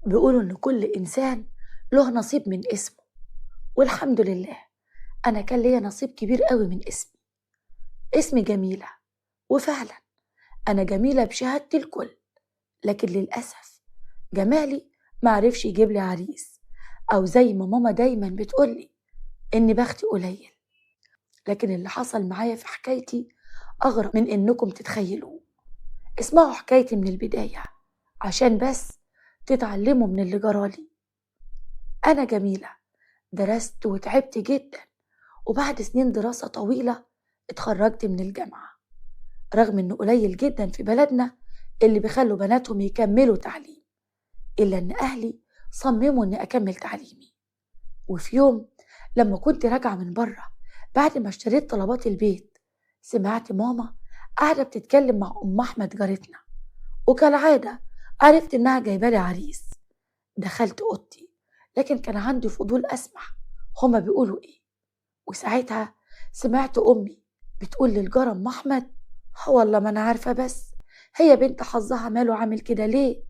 بيقولوا إن كل إنسان له نصيب من اسمه، والحمد لله أنا كان ليا نصيب كبير قوي من اسمي. اسمي جميلة، وفعلا أنا جميلة بشهادة الكل، لكن للأسف جمالي معرفش يجيب لي عريس، أو زي ما ماما دايما بتقولي إن بختي قليل. لكن اللي حصل معايا في حكايتي أغرب من إنكم تتخيلوه. اسمعوا حكايتي من البداية عشان بس تتعلموا من اللي جرالي. أنا جميلة درست وتعبت جدا، وبعد سنين دراسة طويلة اتخرجت من الجامعة، رغم إنه قليل جدا في بلدنا اللي بيخلوا بناتهم يكملوا تعليم، إلا إن أهلي صمموا إني أكمل تعليمي. وفي يوم لما كنت راجعة من بره بعد ما اشتريت طلبات البيت، سمعت ماما قاعدة بتتكلم مع أم أحمد جارتنا، وكالعادة عرفت إنها جايبالي عريس. دخلت أوضتي، لكن كان عندي فضول أسمع هما بيقولوا إيه. وساعتها سمعت أمي بتقول للجارة أم أحمد: والله ما أنا عارفة، بس هي بنت حظها ماله عامل كده ليه؟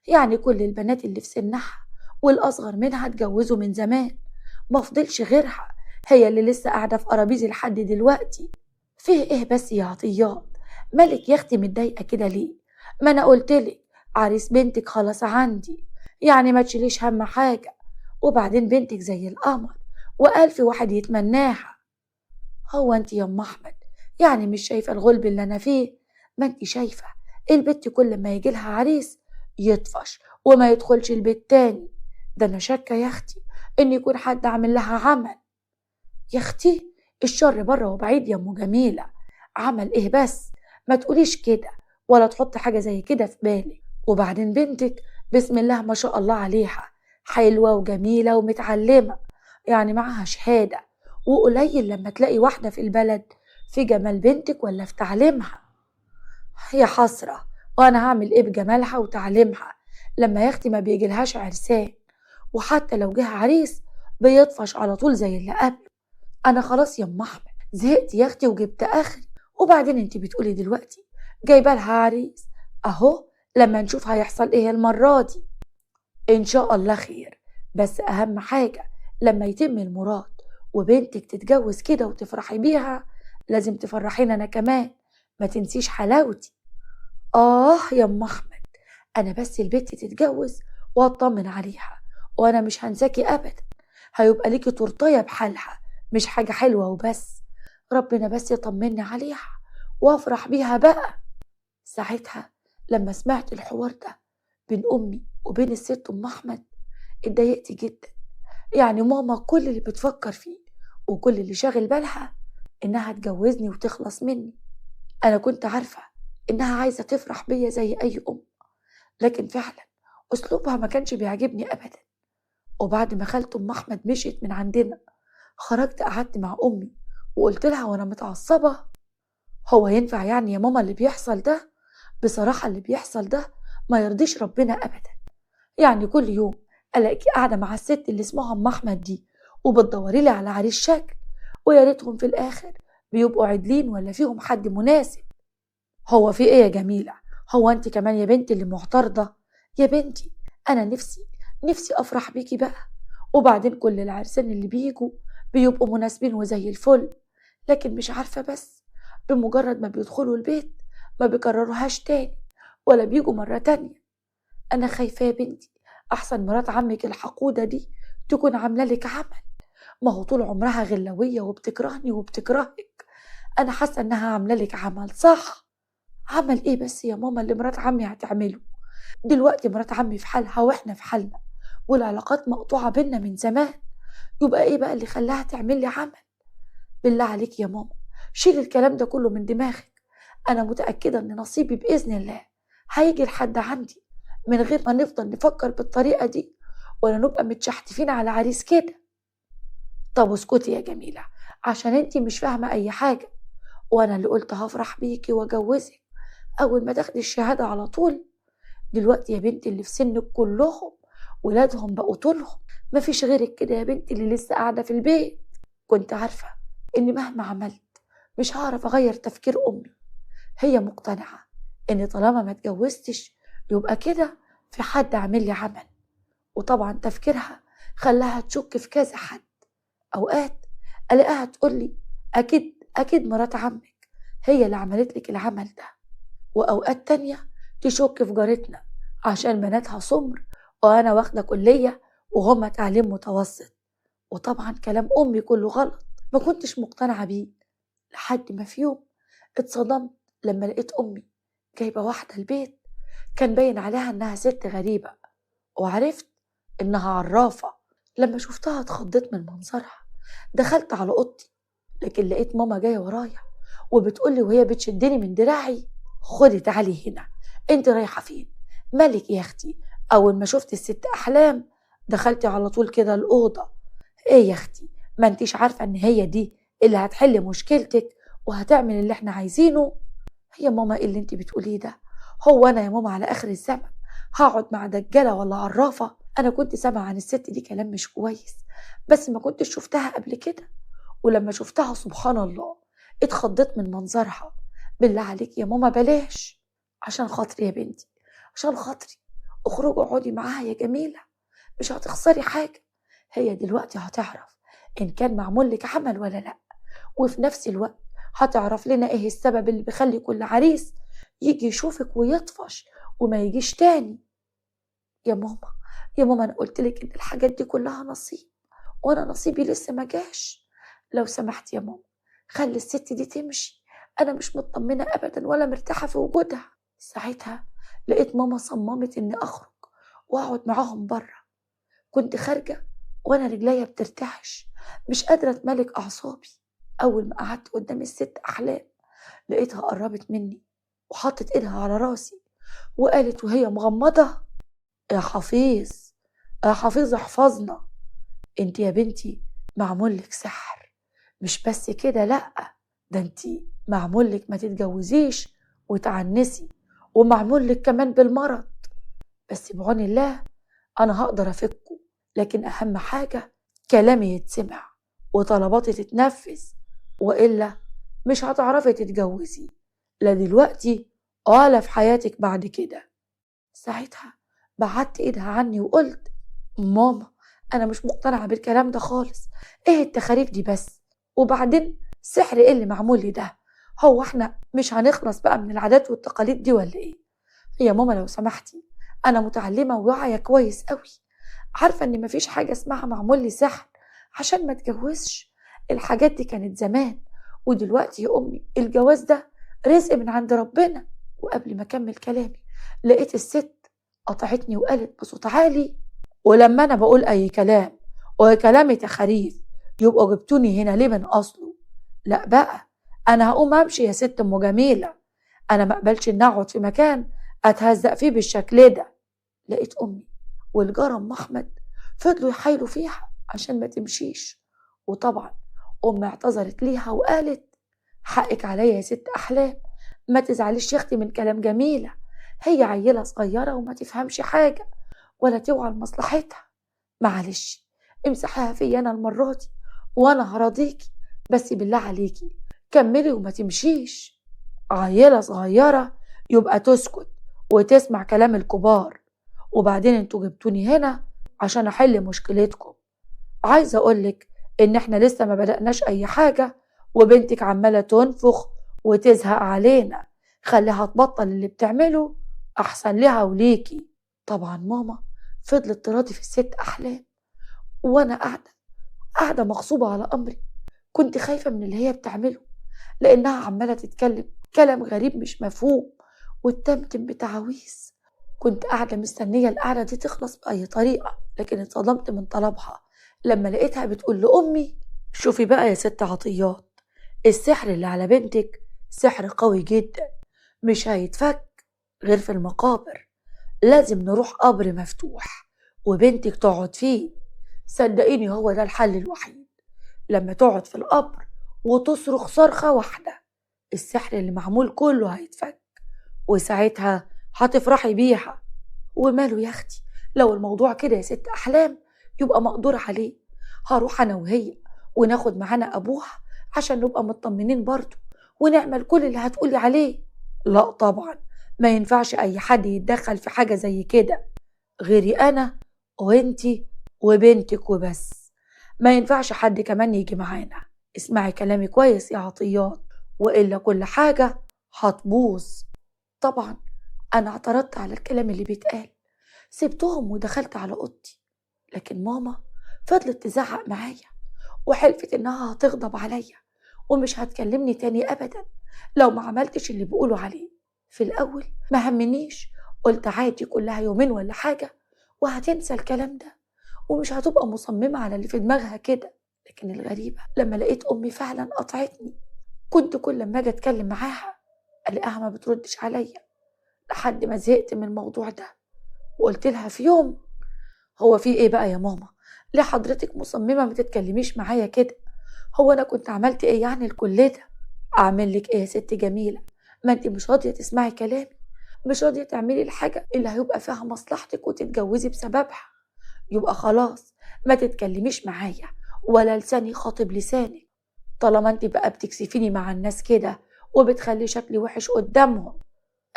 يعني كل البنات اللي في سنها والأصغر منها اتجوزوا من زمان، ما فضلش غيرها هي اللي لسه قاعدة في قرابيزي لحد دلوقتي. فيه إيه بس يا عطيات؟ مالك يا أختي متضايقة كده ليه؟ ما أنا قلتلك عريس بنتك خلاص عندي، يعني ما تشيليش هم حاجة، وبعدين بنتك زي القمر وألف واحد يتمناها. هو انت يا ام احمد يعني مش شايفه الغلب اللي انا فيه؟ ما انت شايفه البت كل ما يجي لها عريس يطفش وما يدخلش البيت تاني. ده انا شاكه يا اختي ان يكون حد عامل لها عمل. يا اختي الشر بره وبعيد يا ام جميله. عمل ايه بس؟ ما تقوليش كده ولا تحط حاجه زي كده في بالك. وبعدين بنتك بسم الله ما شاء الله عليها، حلوه وجميله ومتعلمه، يعني معاها شهاده، وقليل لما تلاقي واحده في البلد في جمال بنتك ولا في تعليمها. يا حسره، وانا هعمل ايه بجمالها وتعليمها لما يا اختي ما بيجيلهاش عرسان، وحتى لو جه عريس بيطفش على طول زي اللي قبل. انا خلاص يا ام احمد زهقت يا اختي وجبت اخري. وبعدين انت بتقولي دلوقتي جايبه لها عريس، اهو لما نشوف هيحصل ايه المره دي. ان شاء الله خير، بس اهم حاجه لما يتم المراد وبنتك تتجوز كده وتفرحي بيها، لازم تفرحينا انا كمان، ما تنسيش حلاوتي. يا ام احمد، انا بس البنت تتجوز واطمن عليها وانا مش هنساكي ابدا، هيبقى ليكي تورتايه بحالها، مش حاجه حلوه وبس. ربنا بس يطمني عليها وافرح بيها بقى. ساعتها لما سمعت الحوار ده بين امي وبين الست ام احمد اتضايقت جدا. يعني ماما كل اللي بتفكر فيه وكل اللي شاغل بالها انها تجوزني وتخلص مني. انا كنت عارفه انها عايزه تفرح بيا زي اي ام، لكن فعلا اسلوبها ما كانش بيعجبني ابدا. وبعد ما خالته ام احمد مشيت من عندنا، خرجت قعدت مع امي وقلت لها وانا متعصبه: هو ينفع يعني يا ماما اللي بيحصل ده؟ بصراحه اللي بيحصل ده ما يرضيش ربنا ابدا. يعني كل يوم الاقيكي قاعده مع الست اللي اسمها ام احمد دي وبتدوري لي على عريس شكل، ويا ريتهم في الاخر بيبقوا عدلين ولا فيهم حد مناسب. هو في ايه يا جميله؟ هو انت كمان يا بنتي اللي معترضه؟ يا بنتي انا نفسي افرح بيكي بقى، وبعدين كل العرسان اللي بيجوا بيبقوا مناسبين وزي الفل، لكن مش عارفه بس بمجرد ما بيدخلوا البيت ما بيكرروهاش تاني ولا بيجوا مره تانية. انا خايفه يا بنتي احسن مرات عمك الحقوده دي تكون عامله لك عمل. ما هو طول عمرها غلويه وبتكرهني وبتكرهك، انا حاسه انها عامله لك عمل. صح؟ عمل ايه بس يا ماما اللي مرات عمي هتعمله؟ دلوقتي مرات عمي في حالها واحنا في حالنا، والعلاقات مقطوعة بينا من زمان، يبقى ايه بقى اللي خلاها تعمل لي عمل؟ بالله عليك يا ماما شيل الكلام ده كله من دماغك. انا متأكدة ان نصيبي بإذن الله هيجي لحد عندي من غير ما نفضل نفكر بالطريقة دي ولا نبقى متشحتفين على عريس كده. طب اسكتي يا جميلة عشان انتي مش فاهمة اي حاجة، وانا اللي قلت هفرح بيكي واجوزك اول ما تاخدي الشهادة على طول. دلوقتي يا بنتي اللي في سنك كلهم ولادهم بقوا طولهم، مفيش غيرك كده يا بنتي اللي لسه قاعدة في البيت. كنت عارفة إني مهما عملت مش هعرف أغير تفكير أمي، هي مقتنعة إن طالما ما اتجوزتش يبقى كده في حد عامل لي عمل. وطبعا تفكيرها خلاها تشك في كذا حد. أوقات ألاقيها تقولي أكيد مرات عمك هي اللي عملت لك العمل ده، وأوقات تانية تشك في جارتنا عشان بناتها سمر وأنا واخدة كلية وهما تعليم متوسط. وطبعا كلام أمي كله غلط، ما كنتش مقتنعة بيه لحد ما في يوم اتصدمت لما لقيت أمي جايبة واحدة البيت كان باين عليها إنها ست غريبة، وعرفت إنها عرافة. لما شفتها اتخضيت من منظرها، دخلت على أوضتي لكن لقيت ماما جاية ورايا وبتقولي وهي بتشدني من دراعي: خدي تعالي هنا، انت رايحة فين؟ مالك يا اختي؟ أول ما شفت الست أحلام دخلتي على طول كده الأوضة. ايه يا اختي، ما انتيش عارفة ان هي دي اللي هتحل مشكلتك وهتعمل اللي احنا عايزينه؟ هي ماما ايه اللي انتي بتقوليه ده؟ هو انا يا ماما على اخر الزمن هقعد مع دجالة ولا عرافة؟ انا كنت سامعة عن الست دي كلام مش كويس بس ما كنتش شفتها قبل كده، ولما شفتها سبحان الله اتخضيت من منظرها. بالله عليك يا ماما بلاش، عشان خاطري يا بنتي، عشان خاطري اخرجي اقعدي معاها يا جميلة، مش هتخسري حاجة. هي دلوقتي هتعرف إن كان معمول لك عمل ولا لأ، وفي نفس الوقت هتعرف لنا إيه السبب اللي بيخلي كل عريس يجي يشوفك ويطفش وما يجيش تاني. يا ماما يا ماما أنا قلتلك إن الحاجات دي كلها نصيب، وأنا نصيبي لسه ما جاش. لو سمحت يا ماما خلي الست دي تمشي، أنا مش مطمنة أبدا ولا مرتاحة في وجودها. ساعتها لقيت ماما صممت إني أخرج وأقعد معاهم بره. كنت خارجة وأنا رجليا بترتعش مش قادرة أتملك أعصابي. أول ما قعدت قدام الست أحلام لقيتها قربت مني وحطت إيدها على راسي وقالت وهي مغمضة: يا حفيظ، يا حفيظ احفظنا، انت يا بنتي معمولك سحر، مش بس كده لأ، ده انت معمولك ما تتجوزيش وتعنسي، ومعمولك كمان بالمرض، بس بعون الله أنا هقدر أفكه، لكن أهم حاجة كلامي يتسمع وطلباتي تتنفذ، وإلا مش هتعرفي تتجوزي لا دلوقتي ولا في حياتك بعد كده. ساعتها بعدت إيدها عني وقلت: ماما أنا مش مقتنعة بالكلام ده خالص، إيه التخاريف دي بس؟ وبعدين سحر إيه اللي معمول لي ده؟ هو إحنا مش هنخلص بقى من العادات والتقاليد دي ولا إيه؟ يا ماما لو سمحتي أنا متعلمة وواعية كويس قوي، عارفة إن مفيش حاجة اسمها معمول لي سحر عشان ما اتجوزش. الحاجات دي كانت زمان، ودلوقتي يا أمي الجواز ده رزق من عند ربنا. وقبل ما أكمل كلامي لقيت الست قطعتني وقالت بصوت عالي: ولما أنا بقول أي كلام وكلامي تخاريف يبقوا جبتوني هنا ليه من أصله؟ لا بقى أنا هقوم أمشي يا ست أم جميلة، أنا مقبلش إن أقعد في مكان أتهزق فيه بالشكل ده. لقيت أمي والجارة أم أحمد فضلوا يحايلوا فيها عشان ما تمشيش، وطبعا أمي اعتذرت ليها وقالت: حقك عليا يا ست أحلام، ما تزعليش يا أختي من كلام جميلة، هي عيلة صغيرة وما تفهمش حاجة ولا توعى لمصلحتها، معلش امسحيها فيا أنا المرة دي وأنا هراضيكي، بس بالله عليكي كملي وما تمشيش، عيلة صغيرة يبقى تسكت وتسمع كلام الكبار، وبعدين انتوا جبتوني هنا عشان احل مشكلتكم. عايزة اقولك ان احنا لسه ما بدأناش اي حاجة وبنتك عمالة تنفخ وتزهق علينا، خليها تبطل اللي بتعمله احسن لها وليكي. طبعا ماما فضلت تراضي في الست احلام، وانا قاعدة مغصوبة على امري، كنت خايفة من اللي هي بتعمله لانها عمالة تتكلم كلام غريب مش مفهوم والتمتم بتعاويذ. كنت قاعدة مستنية القعدة دي تخلص بأي طريقة، لكن اتصدمت من طلبها لما لقيتها بتقول لأمي: شوفي بقى يا ست عطيات، السحر اللي على بنتك سحر قوي جدا مش هيتفك غير في المقابر، لازم نروح قبر مفتوح وبنتك تقعد فيه، صدقيني هو ده الحل الوحيد. لما تقعد في القبر وتصرخ صرخة واحدة السحر اللي معمول كله هيتفك، وساعتها هتفرحي بيها. وماله يا اختي، لو الموضوع كده يا ست احلام يبقى مقدور عليه، هروح انا وهي وناخد معانا ابوها عشان نبقى مطمنين برضه ونعمل كل اللي هتقولي عليه. لا طبعا ما ينفعش اي حد يتدخل في حاجة زي كده غيري انا وانتي وبنتك وبس، ما ينفعش حد كمان يجي معانا. اسمعي كلامي كويس يا عطيات، وإلا كل حاجة هتبوظ. طبعا أنا اعترضت على الكلام اللي بيتقال، سبتهم ودخلت على أوضتي، لكن ماما فضلت تزعق معايا وحلفت إنها هتغضب عليا ومش هتكلمني تاني أبدا لو ما عملتش اللي بيقولوا عليه. في الأول ما همنيش، قلت عادي كلها يومين ولا حاجة وهتنسى الكلام ده ومش هتبقى مصممة على اللي في دماغها كده. لكن الغريبة لما لقيت أمي فعلا قطعتني، كنت كل ما أجي أتكلم معاها ألاقيها ما بتردش عليا، لحد ما زهقت من الموضوع ده وقلت لها في يوم: هو في ايه بقى يا ماما؟ ليه حضرتك مصممة ما تتكلميش معايا كده؟ هو انا كنت عملت ايه يعني لكل ده؟ اعمل لك ايه يا ست جميلة؟ ما انت مش راضية تسمعي كلامي، مش راضية تعملي الحاجة اللي هيبقى فيها مصلحتك وتتجوزي بسببها. يبقى خلاص ما تتكلميش معايا ولا لساني خاطب لسانك، طالما انت بقى بتكسفيني مع الناس كده وبتخلي شكلي وحش قدامهم.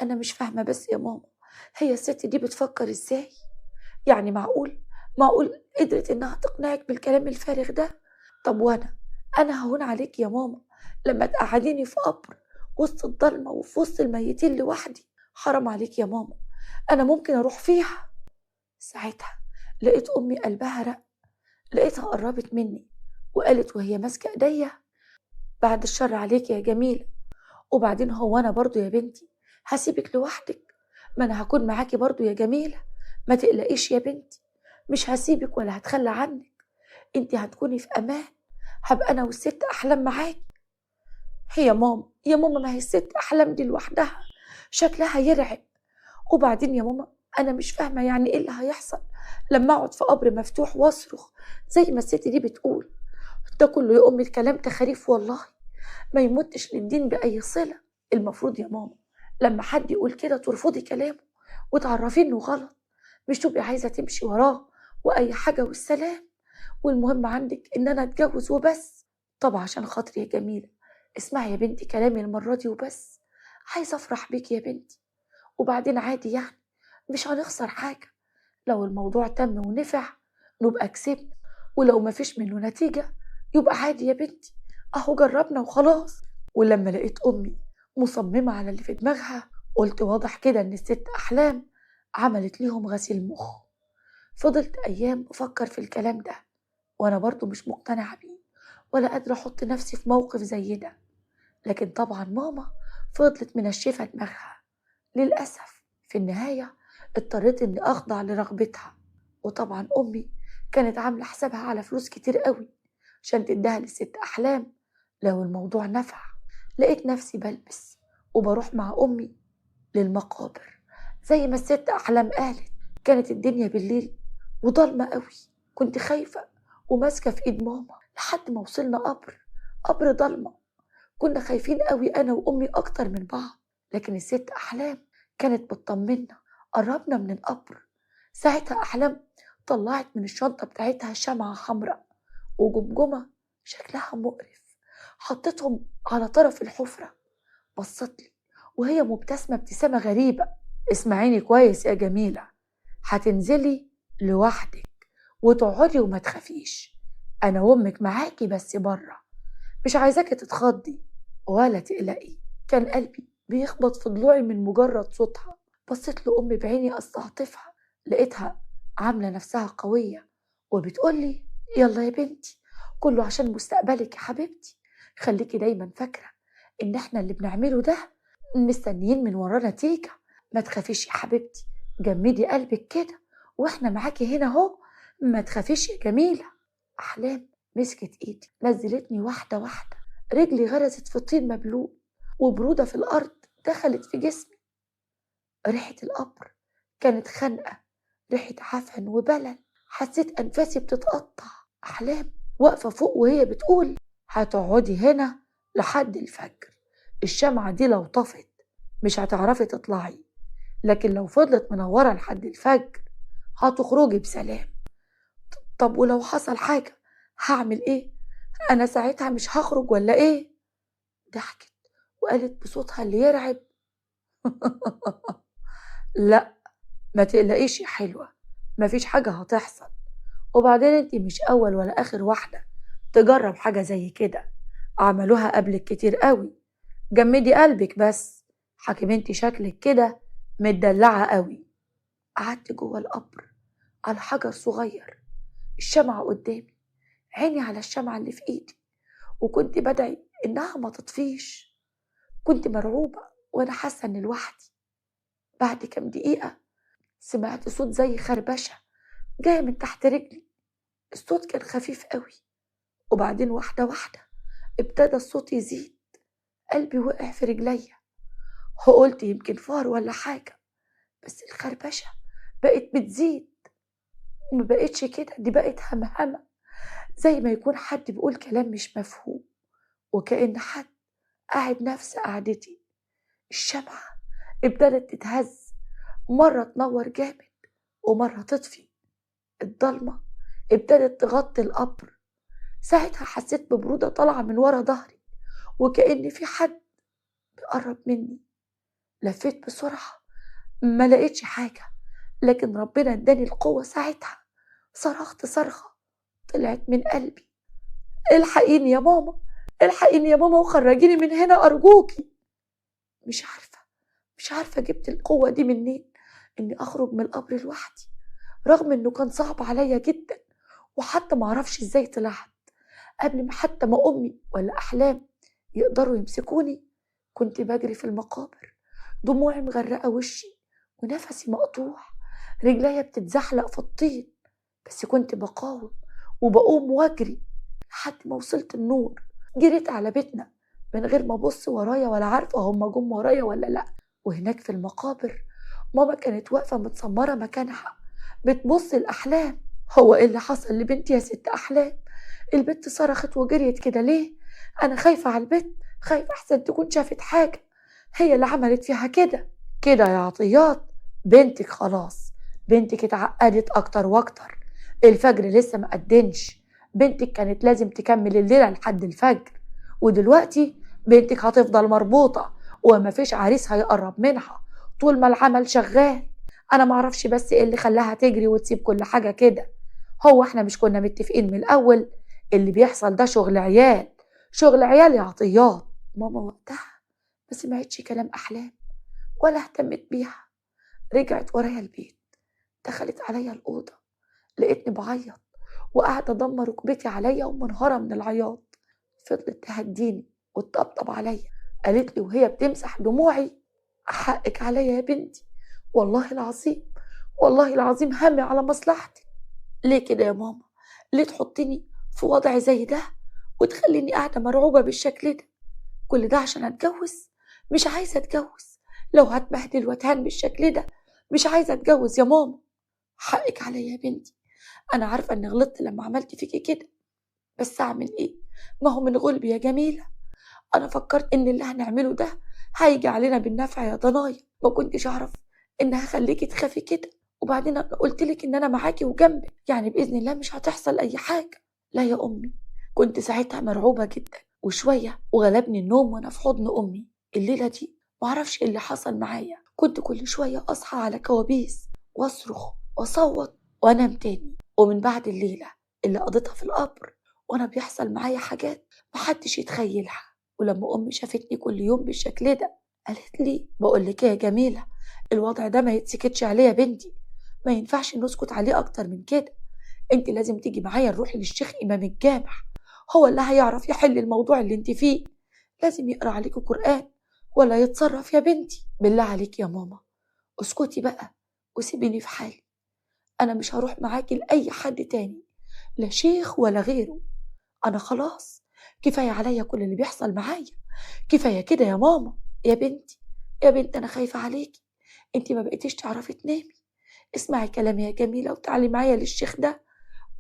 انا مش فاهمة بس يا ماما، هي الست دي بتفكر ازاي؟ يعني معقول قدرت إنها تقنعك بالكلام الفارغ ده؟ طب أنا هون عليك يا ماما لما تقعديني في قبر وسط الضلمة وفي وسط الميتين لوحدي؟ حرام عليك يا ماما، أنا ممكن أروح فيها. ساعتها لقيت أمي قلبها رق، لقيتها قربت مني وقالت وهي ماسكة إيديا: بعد الشر عليك يا جميلة، وبعدين هو أنا برضو يا بنتي هسيبك لوحدك؟ ما أنا هكون معاكي برضو يا جميلة، ما تقلقيش يا بنتي، مش هسيبك ولا هتخلى عنك، انت هتكوني في امان، هبقى انا والست احلام معاكي. هي يا ماما ما هي الست احلام دي لوحدها شكلها يرعب، وبعدين يا ماما انا مش فاهمه يعني ايه اللي هيحصل لما اقعد في قبر مفتوح واصرخ زي ما الست دي بتقول. ده كله يا امي الكلام تخاريف والله، ما يمدش للدين باي صله. المفروض يا ماما لما حد يقول كده ترفضي كلامه وتعرفيه انه غلط، مش تبقي عايزه تمشي وراه واي حاجه والسلام، والمهم عندك ان انا اتجوز وبس. طب عشان خاطري يا جميلة اسمعي يا بنتي كلامي المرة دي وبس، عايزة افرح بيكي يا بنتي، وبعدين عادي يعني مش هنخسر حاجة، لو الموضوع تم ونفع نبقى كسبنا، ولو مفيش منه نتيجة يبقى عادي يا بنتي، اهو جربنا وخلاص. ولما لقيت امي مصممة على اللي في دماغها قلت واضح كده ان الست احلام عملت ليهم غسيل مخ. فضلت ايام افكر في الكلام ده وانا برضو مش مقتنعة بيه ولا قادرة احط نفسي في موقف زي ده، لكن طبعا ماما فضلت منشفة دماغها. للأسف في النهاية اضطريت اني اخضع لرغبتها، وطبعا امي كانت عاملة حسابها على فلوس كتير قوي عشان تديها للست احلام لو الموضوع نفع. لقيت نفسي بلبس وبروح مع امي للمقابر زي ما الست احلام قالت. كانت الدنيا بالليل وضلمة قوي، كنت خايفة وماسكة في ايد ماما لحد ما وصلنا قبر ضلمة. كنا خايفين قوي انا وامي اكتر من بعض، لكن الست احلام كانت بتطمنا. قربنا من القبر، ساعتها احلام طلعت من الشنطة بتاعتها شمعة حمراء وجمجمة شكلها مقرف، حطتهم على طرف الحفرة، بصتلي وهي مبتسمة ابتسامة غريبة: اسمعيني كويس يا جميلة، هتنزلي لوحدك وتقعدي وما تخافيش، انا وامك معاكي بس بره، مش عايزاكي تتخضي ولا تقلقي. كان قلبي بيخبط في ضلوعي من مجرد صوتها. بصيت لأمي بعيني أستعطفها، لقيتها عاملة نفسها قوية وبتقولي: يلا يا بنتي، كله عشان مستقبلك يا حبيبتي، خليكي دايما فاكرة إن احنا اللي بنعمله ده مستنيين من وراه نتيجة. ما تخافيش يا حبيبتي، جمدي قلبك كده واحنا معاكي هنا اهو، ما تخافيش يا جميلة. أحلام مسكت ايدي نزلتني واحدة واحدة، رجلي غرزت في طين مبلول وبرودة في الأرض دخلت في جسمي. ريحة القبر كانت خانقة، ريحة عفن وبلل، حسيت أنفاسي بتتقطع. أحلام واقفة فوق وهي بتقول: هتقعدي هنا لحد الفجر، الشمعة دي لو طفت مش هتعرفي تطلعي، لكن لو فضلت منورة لحد الفجر هتخرجي بسلام. طب ولو حصل حاجة هعمل ايه؟ انا ساعتها مش هخرج ولا ايه؟ ضحكت وقالت بصوتها اللي يرعب: لا، ما تقلقيش يا حلوة، مفيش حاجة هتحصل. وبعدين انت مش أول ولا آخر واحدة تجرب حاجة زي كده، عملوها قبلك كتير قوي. جمدي قلبك بس. حكيم انت شكلك كده متدلعة قوي. قعدت جوه القبر على حجر صغير، الشمعة قدامي، عيني على الشمعة اللي في ايدي، وكنت بدعي انها ما تطفيش. كنت مرعوبة وانا حاسة اني لوحدي. بعد كام دقيقة سمعت صوت زي خربشة جاية من تحت رجلي. الصوت كان خفيف قوي، وبعدين واحدة واحدة ابتدى الصوت يزيد. قلبي وقع في رجليا، وقلت يمكن فار ولا حاجة. بس الخربشة بقت بتزيد، وما بقتش كده، دي بقت همهمة، زي ما يكون حد بيقول كلام مش مفهوم، وكأن حد قاعد نفس قعدتي. الشمعة ابتدت تتهز، مرة تنور جامد ومرة تطفي. الضلمة ابتدت تغطي القبر. ساعتها حسيت ببرودة طالعة من ورا ظهري، وكأن في حد بيقرب مني. لفيت بسرعة، ما لقيتش حاجة، لكن ربنا اداني القوة ساعتها. صرخت صرخة طلعت من قلبي: الحقيني يا ماما، الحقيني يا ماما وخرجيني من هنا أرجوكي. مش عارفة مش عارفة جبت القوة دي منين، إني أخرج من القبر لوحدي، رغم إنه كان صعب عليا جدا. وحتى معرفش إزاي طلعت قبل ما حتى ما أمي ولا أحلام يقدروا يمسكوني. كنت بجري في المقابر، دموعي مغرقة وشي ونفسي مقطوع، رجليا بتتزحلق في الطين. بس كنت بقاوم وبقوم واجري لحد ما وصلت النور. جريت على بيتنا من غير ما ابص ورايا، ولا عارفة هما جم ورايا ولا لأ. وهناك في المقابر ماما كانت واقفة متسمرة مكانها بتبص الأحلام. هو ايه اللي حصل لبنتي يا ست أحلام؟ البت صرخت وجريت كده ليه؟ أنا خايفة على البت، خايفة أحسن تكون شافت حاجة، هي اللي عملت فيها كده. كده يا عطيات بنتك خلاص، بنتك اتعقدت أكتر وأكتر. الفجر لسه ما أدنش، بنتك كانت لازم تكمل الليلة لحد الفجر، ودلوقتي بنتك هتفضل مربوطة ومفيش عريس هيقرب منها طول ما العمل شغال. أنا معرفش بس إيه اللي خلاها تجري وتسيب كل حاجة كده. هو احنا مش كنا متفقين من الأول؟ اللي بيحصل ده شغل عيال، شغل عيال يا عطيات. ماما وقتها ما سمعتش كلام أحلام ولا اهتمت بيها. رجعت ورايا البيت، دخلت عليا الأوضة، لقيتني بعيط وقاعدة ضم ركبتي عليا ومنهارة من العياط. فضلت تهديني وتطبطب عليا، قالت لي وهي بتمسح دموعي: حقك عليا يا بنتي، والله العظيم والله العظيم همي على مصلحتي. ليه كده يا ماما؟ ليه تحطيني في وضع زي ده وتخليني قاعدة مرعوبة بالشكل ده؟ كل ده عشان اتجوز؟ مش عايزة اتجوز. لو هتبهدل واتهان بالشكل ده مش عايزة اتجوز يا ماما. حقك عليا يا بنتي، انا عارفة اني غلطت لما عملت فيكي كده، بس اعمل ايه؟ ما هو من غلبي يا جميلة. انا فكرت ان اللي هنعمله ده هيجي علينا بالنفع يا ضنايا، ما كنتش اعرف ان هخليكي تخافي كده. وبعدين انا قلت لك ان انا معاكي وجنبك، يعني باذن الله مش هتحصل اي حاجه. لا يا امي، كنت ساعتها مرعوبه جدا وشويه وغلبني النوم وانا في حضن امي. الليله دي معرفش ايه اللي حصل معايا، كنت كل شويه اصحى على كوابيس واصرخ واصوت وانام تاني. ومن بعد الليله اللي قضيتها في القبر وانا بيحصل معايا حاجات محدش يتخيلها. ولما امي شافتني كل يوم بالشكل ده قالت لي: بقول لك ايه يا جميله، الوضع ده ما يتسكتش عليه يا بنتي، ما ينفعش نسكت عليه اكتر من كده. انت لازم تيجي معايا نروح للشيخ امام الجامع، هو اللي هيعرف يحل الموضوع اللي انت فيه. لازم يقرا عليكي قران ولا يتصرف يا بنتي. بالله عليك يا ماما اسكتي بقى وسيبيني في حالي. انا مش هروح معاكي لاي حد تاني، لا شيخ ولا غيره. انا خلاص كفايه عليا كل اللي بيحصل معايا، كفايه كده يا ماما. يا بنتي يا بنتي انا خايفه عليكي، انتي ما بقيتيش تعرفي تنامي. اسمعي كلامي يا جميله وتعالي معايا للشيخ ده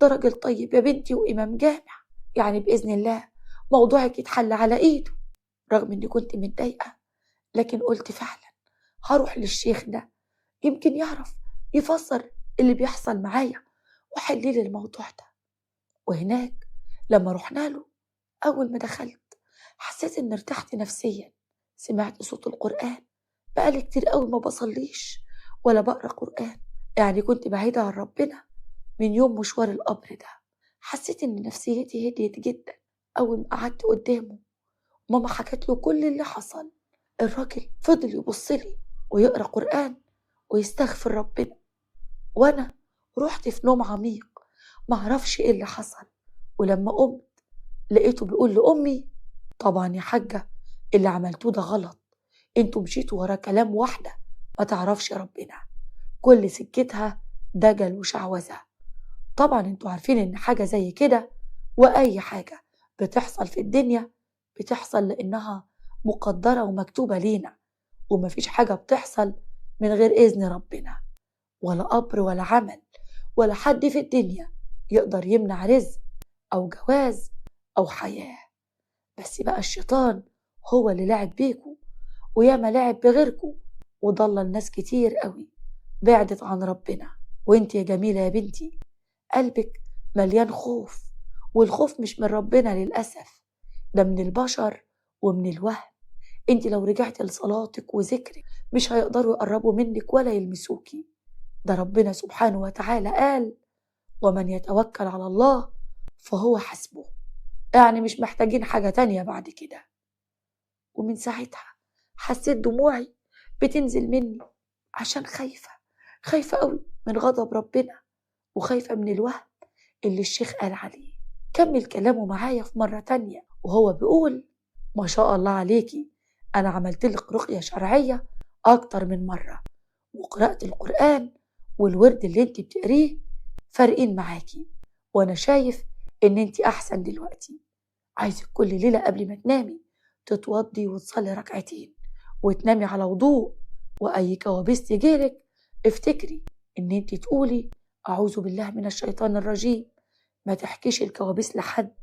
راجل طيب يا بنتي وامام جامع، يعني باذن الله موضوعك يتحل على ايده. رغم اني كنت متضايقه لكن قلت فعلا هروح للشيخ ده، يمكن يعرف يفسر اللي بيحصل معايا وحل لي الموضوع ده. وهناك لما رحنا له، أول ما دخلت حسيت إني ارتحت نفسيا. سمعت صوت القرآن، بقالي كتير قوي ما بصليش ولا بقرأ قرآن، يعني كنت بعيدة عن ربنا من يوم مشوار القبر ده. حسيت إن نفسيتي هديت جدا أول ما قعدت قدامه. ماما حكت له كل اللي حصل. الراجل فضل يبصلي ويقرأ قرآن ويستغفر ربنا، وأنا رحت في نوم عميق معرفش إيه اللي حصل. ولما قمت لقيته بيقول لأمي: طبعا يا حاجة، اللي عملتوه ده غلط، انتوا مشيتوا ورا كلام واحدة ما تعرفش ربنا، كل سكتها دجل وشعوذة. طبعا انتوا عارفين ان حاجة زي كده واي حاجة بتحصل في الدنيا بتحصل لانها مقدرة ومكتوبة لينا، ومفيش حاجة بتحصل من غير اذن ربنا، ولا قبر ولا عمل ولا حد في الدنيا يقدر يمنع رزق او جواز او حياة. بس بقى الشيطان هو اللي لعب بيكو، وياما لعب بغيركو، وضل الناس كتير قوي بعدت عن ربنا. وانت يا جميلة يا بنتي قلبك مليان خوف، والخوف مش من ربنا للأسف، ده من البشر ومن الوهم. انت لو رجعت لصلاتك وذكرك مش هيقدروا يقربوا منك ولا يلمسوكي. ده ربنا سبحانه وتعالى قال: ومن يتوكل على الله فهو حسبه. يعني مش محتاجين حاجة تانية بعد كده. ومن ساعتها حسيت دموعي بتنزل مني عشان خايفة قوي من غضب ربنا، وخايفة من الوهم اللي الشيخ قال عليه. كمل كلامه معايا في مرة تانية وهو بيقول: ما شاء الله عليكي، أنا عملت لك رقية شرعية أكتر من مرة، وقرأت القرآن والورد اللي انت بتقريه فارقين معاكي، وأنا شايف إن انت أحسن دلوقتي. عايزك كل ليلة قبل ما تنامي تتوضي وتصلي ركعتين وتنامي على وضوء، وأي كوابيس تجيلك افتكري إن انت تقولي: أعوذ بالله من الشيطان الرجيم. ما تحكيش الكوابيس لحد،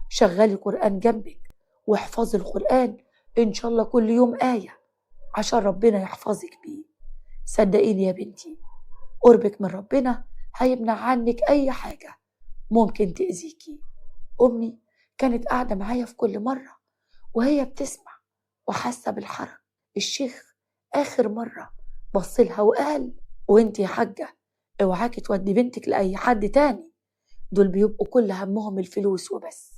شغلي قرآن جنبك واحفظي القرآن إن شاء الله كل يوم آية عشان ربنا يحفظك بيه. صدقيني يا بنتي، قربك من ربنا هيمنع عنك أي حاجة ممكن تأذيكي. أمي كانت قاعدة معايا في كل مرة وهي بتسمع وحاسة بالحرج. الشيخ آخر مرة بصلها وقال: وانت يا حاجة اوعاكي تودي بنتك لأي حد تاني، دول بيبقوا كل همهم الفلوس وبس،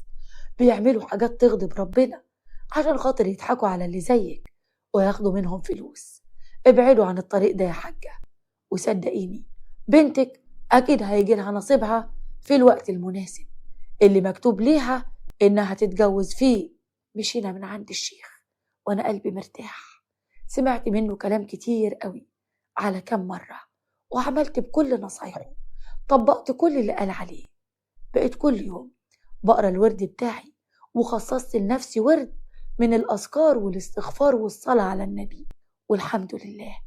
بيعملوا حاجات تغضب ربنا عشان خاطر يضحكوا على اللي زيك وياخدوا منهم فلوس. ابعدوا عن الطريق ده يا حاجة، وصدقيني بنتك أكيد هيجي لها نصيبها في الوقت المناسب اللي مكتوب ليها إنها تتجوز فيه. مشينا من عند الشيخ وأنا قلبي مرتاح. سمعت منه كلام كتير قوي على كم مرة، وعملت بكل نصايحه، طبقت كل اللي قال عليه. بقيت كل يوم بقرأ الورد بتاعي، وخصصت لنفسي ورد من الأذكار والاستغفار والصلاة على النبي. والحمد لله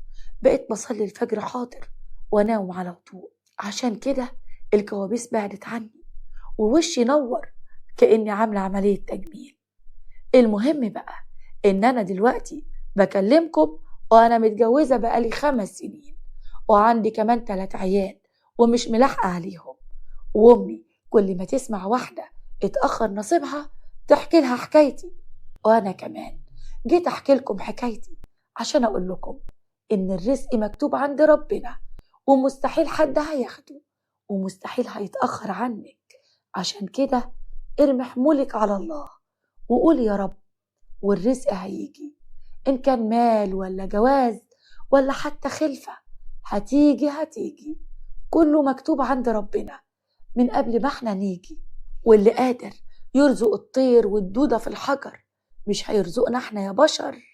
بقيت بصلي الفجر حاضر وانام على وضوء. عشان كده الكوابيس بعدت عني ووشي نور كأني عاملة عملية تجميل. المهم بقى إن أنا دلوقتي بكلمكم وأنا متجوزة بقالي 5 سنين، وعندي كمان 3 عيال ومش ملاحقة عليهم. وأمي كل ما تسمع واحدة اتأخر نصيبها تحكي لها حكايتي، وأنا كمان جيت أحكي لكم حكايتي عشان أقول لكم إن الرزق مكتوب عند ربنا، ومستحيل حد هياخده، ومستحيل هيتأخر عنك. عشان كده ارمي حمولك على الله وقول يا رب، والرزق هيجي، إن كان مال ولا جواز ولا حتى خلفة، هتيجي كله مكتوب عند ربنا من قبل ما احنا نيجي. واللي قادر يرزق الطير والدودة في الحجر مش هيرزقنا احنا يا بشر؟